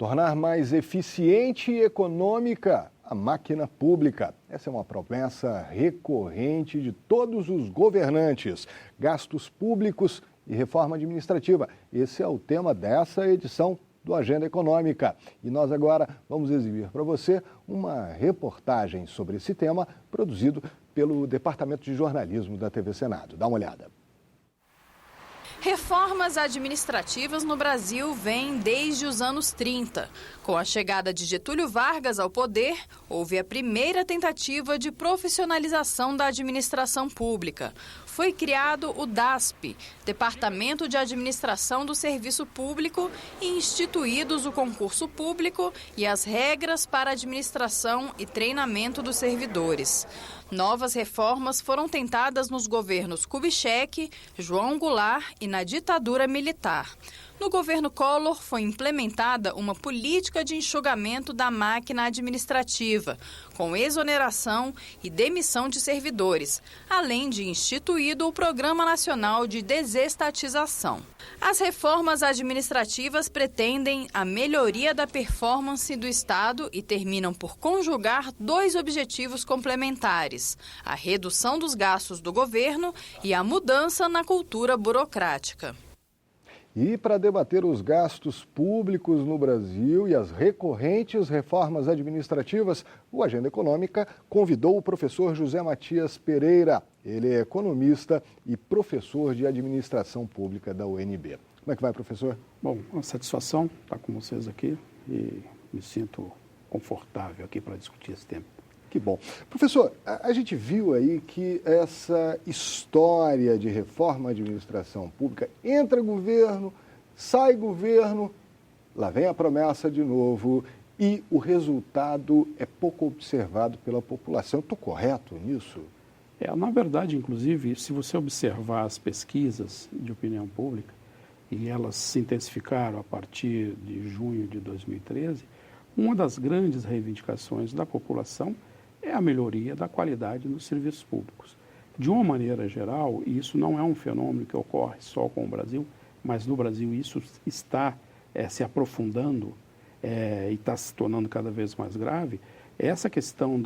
tornar mais eficiente e econômica a máquina pública. Essa é uma promessa recorrente de todos os governantes. Gastos públicos e reforma administrativa. Esse é o tema dessa edição do Agenda Econômica. E nós agora vamos exibir para você uma reportagem sobre esse tema produzido pelo Departamento de Jornalismo da TV Senado. Dá uma olhada. Reformas administrativas no Brasil vêm desde os anos 30. Com a chegada de Getúlio Vargas ao poder, houve a primeira tentativa de profissionalização da administração pública. Foi criado o DASP, Departamento de Administração do Serviço Público, e instituídos o concurso público e as regras para administração e treinamento dos servidores. Novas reformas foram tentadas nos governos Kubitschek, João Goulart e na ditadura militar. No governo Collor, foi implementada uma política de enxugamento da máquina administrativa, com exoneração e demissão de servidores, além de instituído o Programa Nacional de Desestatização. As reformas administrativas pretendem a melhoria da performance do Estado e terminam por conjugar dois objetivos complementares: a redução dos gastos do governo e a mudança na cultura burocrática. E para debater os gastos públicos no Brasil e as recorrentes reformas administrativas, o Agenda Econômica convidou o professor José Matias Pereira. Ele é economista e professor de administração pública da UNB. Como é que vai, professor? Bom, uma satisfação estar com vocês aqui e me sinto confortável aqui para discutir esse tema. Que bom. Professor, a gente viu aí que essa história de reforma à administração pública, entra governo, sai governo, lá vem a promessa de novo e o resultado é pouco observado pela população. Estou correto nisso? Na verdade, inclusive, se você observar as pesquisas de opinião pública, e elas se intensificaram a partir de junho de 2013, uma das grandes reivindicações da população é a melhoria da qualidade nos serviços públicos. De uma maneira geral, e isso não é um fenômeno que ocorre só com o Brasil, mas no Brasil isso está se aprofundando e está se tornando cada vez mais grave. Essa questão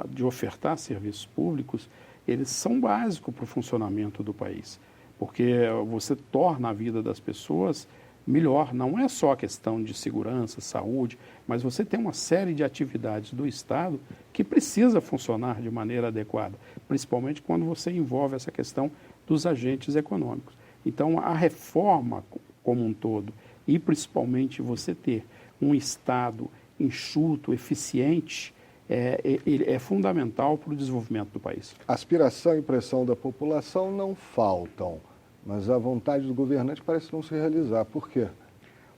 de ofertar serviços públicos, eles são básicos para o funcionamento do país, porque você torna a vida das pessoas melhor. Não é só a questão de segurança, saúde, mas você tem uma série de atividades do Estado que precisa funcionar de maneira adequada, principalmente quando você envolve essa questão dos agentes econômicos. Então, a reforma como um todo, e principalmente você ter um Estado enxuto, eficiente, é fundamental para o desenvolvimento do país. Aspiração e pressão da população não faltam, mas a vontade do governante parece não se realizar. Por quê?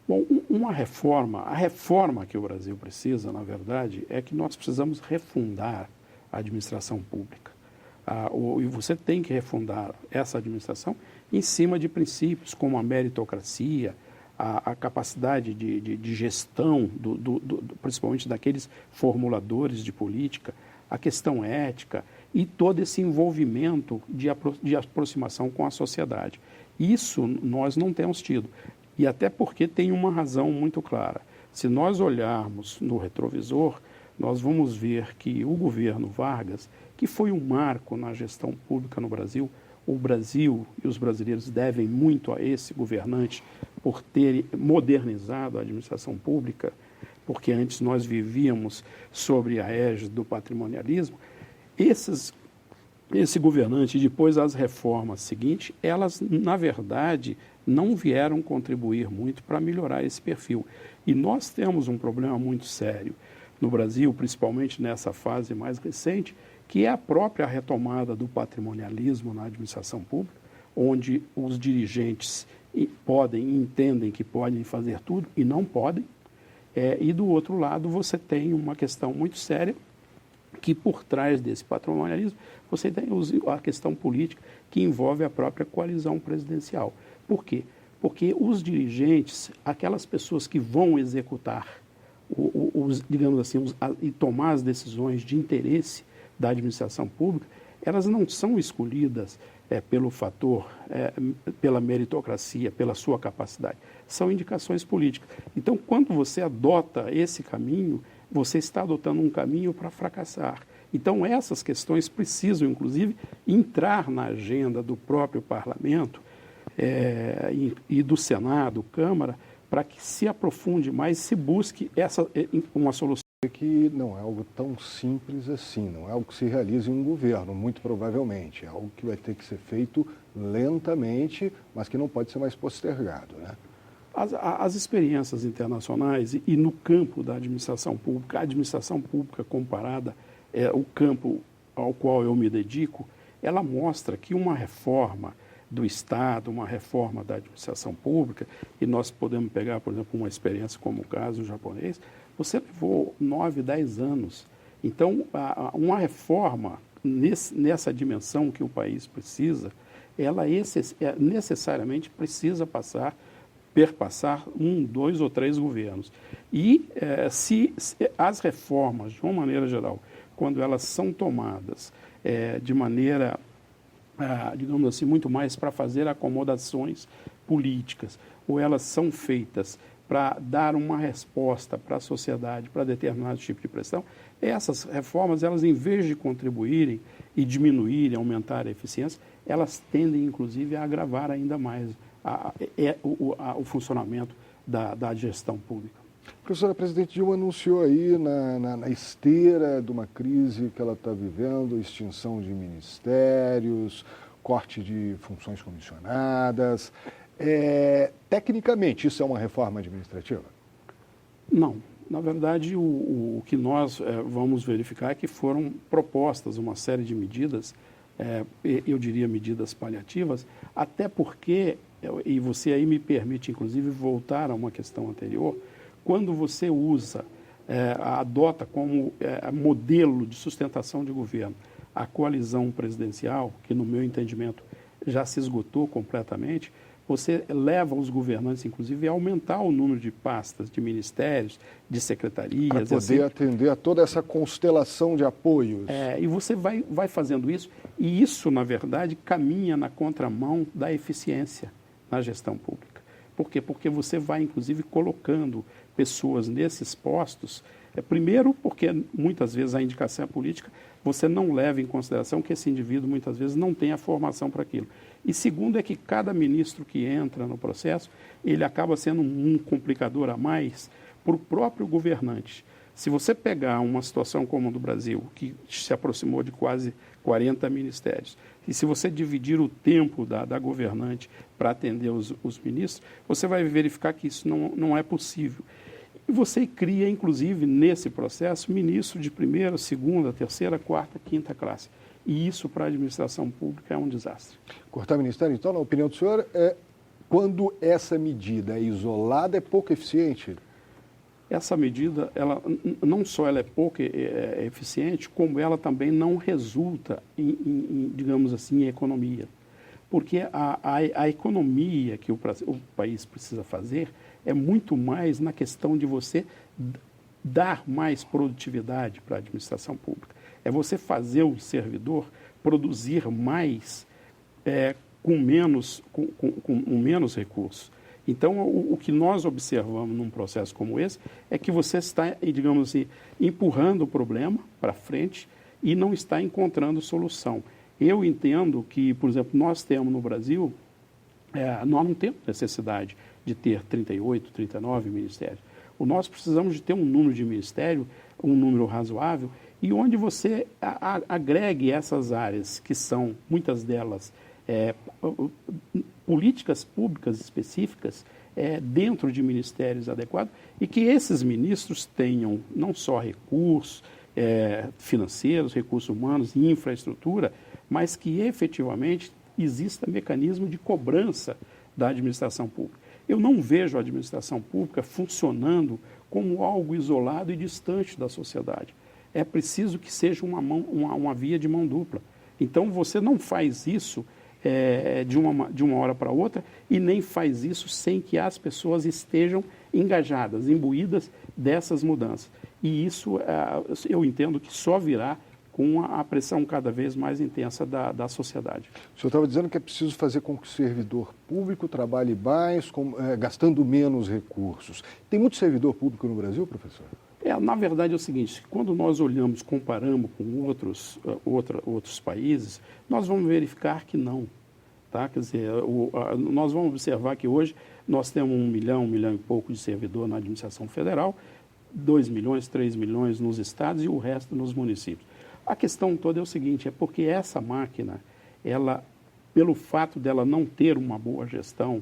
Bom, a reforma que o Brasil precisa, na verdade, é que nós precisamos refundar a administração pública. E você tem que refundar essa administração em cima de princípios como a meritocracia, a capacidade de gestão, principalmente daqueles formuladores de política, a questão ética e todo esse envolvimento de aproximação com a sociedade. Isso nós não temos tido. E até porque tem uma razão muito clara. Se nós olharmos no retrovisor, nós vamos ver que o governo Vargas, que foi um marco na gestão pública no Brasil, o Brasil e os brasileiros devem muito a esse governante por ter modernizado a administração pública, porque antes nós vivíamos sobre a égide do patrimonialismo. Esse governante, depois das reformas seguintes, elas, na verdade, não vieram contribuir muito para melhorar esse perfil. E nós temos um problema muito sério no Brasil, principalmente nessa fase mais recente, que é a própria retomada do patrimonialismo na administração pública, onde os dirigentes entendem que podem fazer tudo e não podem. E do outro lado você tem uma questão muito séria, que por trás desse patrimonialismo você tem a questão política que envolve a própria coalizão presidencial. Por quê? Porque os dirigentes, aquelas pessoas que vão executar, digamos assim, e tomar as decisões de interesse da administração pública, elas não são escolhidas pelo fator, pela meritocracia, pela sua capacidade. São indicações políticas. Então, quando você adota esse caminho, você está adotando um caminho para fracassar. Então, essas questões precisam, inclusive, entrar na agenda do próprio parlamento e do Senado, Câmara, para que se aprofunde mais, se busque uma solução. Que não é algo tão simples assim, não é algo que se realiza em um governo, muito provavelmente. É algo que vai ter que ser feito lentamente, mas que não pode ser mais postergado, né? As experiências internacionais e no campo da administração pública, a administração pública comparada o campo ao qual eu me dedico, ela mostra que uma reforma do Estado, uma reforma da administração pública, e nós podemos pegar, por exemplo, uma experiência como o caso japonês, você levou 9, 10 anos. Então, uma reforma nessa dimensão que o país precisa, ela necessariamente precisa perpassar 1, 2 ou 3 governos. E se as reformas, de uma maneira geral, quando elas são tomadas de maneira, digamos assim, muito mais para fazer acomodações políticas, ou elas são feitas para dar uma resposta para a sociedade, para determinado tipo de pressão, essas reformas, elas em vez de contribuírem e diminuírem, aumentar a eficiência, elas tendem, inclusive, a agravar ainda mais o funcionamento da gestão pública. Professora, a presidente Dilma anunciou aí na esteira de uma crise que ela está vivendo, extinção de ministérios, corte de funções comissionadas. Tecnicamente, isso é uma reforma administrativa? Não. Na verdade, o que nós vamos verificar é que foram propostas uma série de medidas, eu diria medidas paliativas, até porque, e você aí me permite, inclusive, voltar a uma questão anterior, quando você adota como modelo de sustentação de governo a coalizão presidencial, que no meu entendimento já se esgotou completamente, você leva os governantes, inclusive, a aumentar o número de pastas, de ministérios, de secretarias. Para poder atender a toda essa constelação de apoios. E você vai fazendo isso, e isso, na verdade, caminha na contramão da eficiência na gestão pública. Por quê? Porque você vai, inclusive, colocando pessoas nesses postos, primeiro porque muitas vezes a indicação é política, você não leva em consideração que esse indivíduo muitas vezes não tem a formação para aquilo. E segundo é que cada ministro que entra no processo, ele acaba sendo um complicador a mais para o próprio governante. Se você pegar uma situação como a do Brasil, que se aproximou de quase 40 ministérios, e se você dividir o tempo da governante para atender os ministros, você vai verificar que isso não é possível. E você cria, inclusive, nesse processo, ministro de primeira, segunda, terceira, quarta, quinta classe. E isso, para a administração pública, é um desastre. Cortar ministério, então, na opinião do senhor, quando essa medida é isolada, é pouco eficiente? Essa medida, não só ela é pouco eficiente, como ela também não resulta, digamos assim, em economia. Porque a economia que o país precisa fazer é muito mais na questão de você dar mais produtividade para a administração pública. É você fazer o servidor produzir mais com menos recursos. Então, o que nós observamos num processo como esse é que você está, digamos assim, empurrando o problema para frente e não está encontrando solução. Eu entendo que, por exemplo, nós temos no Brasil, nós não temos necessidade de ter 38, 39 ministérios. Nós precisamos de ter um número de ministério, um número razoável, e onde você agregue essas áreas, que são, muitas delas, políticas públicas específicas dentro de ministérios adequados, e que esses ministros tenham não só recursos financeiros, recursos humanos e infraestrutura, mas que efetivamente exista mecanismo de cobrança da administração pública. Eu não vejo a administração pública funcionando como algo isolado e distante da sociedade. É preciso que seja uma via de mão dupla. Então, você não faz isso de uma hora para outra e nem faz isso sem que as pessoas estejam engajadas, imbuídas dessas mudanças. E isso eu entendo que só virá com a pressão cada vez mais intensa da sociedade. O senhor estava dizendo que é preciso fazer com que o servidor público trabalhe mais, gastando menos recursos. Tem muito servidor público no Brasil, professor? Na verdade é o seguinte, quando nós olhamos, comparamos com outros países, nós vamos verificar que não. Tá? Quer dizer, nós vamos observar que hoje nós temos 1 milhão e pouco de servidor na administração federal, 2 milhões, 3 milhões nos estados e o resto nos municípios. A questão toda é o seguinte, é porque essa máquina, ela, pelo fato dela não ter uma boa gestão,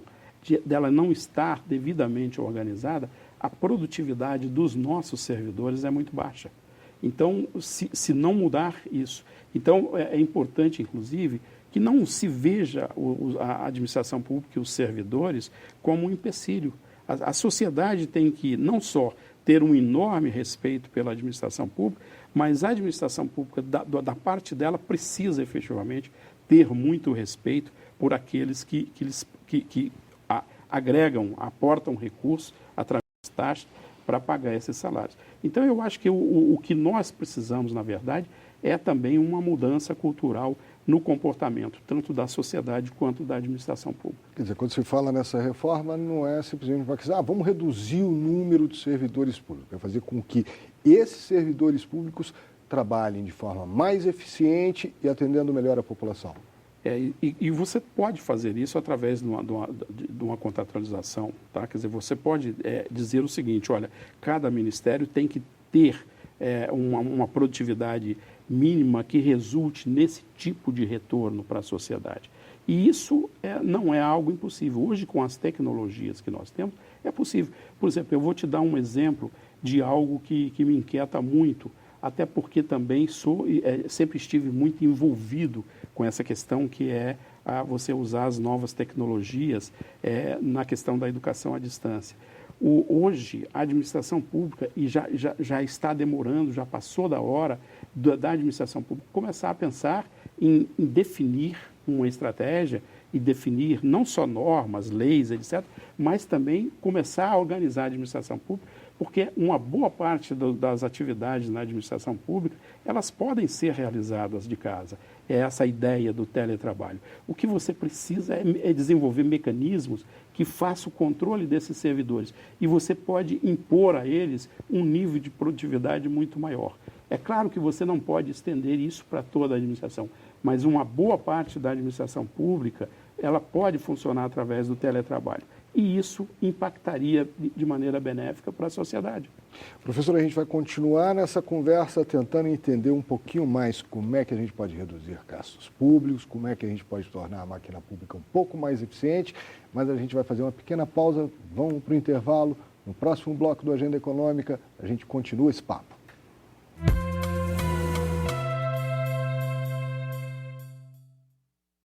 dela não estar devidamente organizada, a produtividade dos nossos servidores é muito baixa. Então, se não mudar isso, então é importante, inclusive, que não se veja a administração pública e os servidores como um empecilho. A sociedade tem que não só ter um enorme respeito pela administração pública, mas a administração pública, da parte dela, precisa efetivamente ter muito respeito por aqueles que agregam, aportam recursos através das taxas para pagar esses salários. Então, eu acho que o que nós precisamos, na verdade, é também uma mudança cultural no comportamento, tanto da sociedade quanto da administração pública. Quer dizer, quando se fala nessa reforma, não é simplesmente uma questão, vamos reduzir o número de servidores públicos, é fazer com que esses servidores públicos trabalhem de forma mais eficiente e atendendo melhor a população. E você pode fazer isso através de uma contratualização, tá? Quer dizer, você pode dizer o seguinte, olha, cada ministério tem que ter uma produtividade mínima que resulte nesse tipo de retorno para a sociedade. E isso não é algo impossível. Hoje, com as tecnologias que nós temos, é possível. Por exemplo, eu vou te dar um exemplo de algo que me inquieta muito, até porque também sempre estive muito envolvido com essa questão que é você usar as novas tecnologias na questão da educação à distância. Hoje, a administração pública, e já está demorando, já passou da hora da administração pública começar a pensar em definir uma estratégia e definir não só normas, leis, etc., mas também começar a organizar a administração pública, porque uma boa parte das atividades na administração pública, elas podem ser realizadas de casa. É essa a ideia do teletrabalho. O que você precisa é desenvolver mecanismos que façam o controle desses servidores. E você pode impor a eles um nível de produtividade muito maior. É claro que você não pode estender isso para toda a administração, mas uma boa parte da administração pública, ela pode funcionar através do teletrabalho. E isso impactaria de maneira benéfica para a sociedade. Professor, a gente vai continuar nessa conversa tentando entender um pouquinho mais como é que a gente pode reduzir gastos públicos, como é que a gente pode tornar a máquina pública um pouco mais eficiente, mas a gente vai fazer uma pequena pausa, vamos para o intervalo. No próximo bloco do Agenda Econômica, a gente continua esse papo.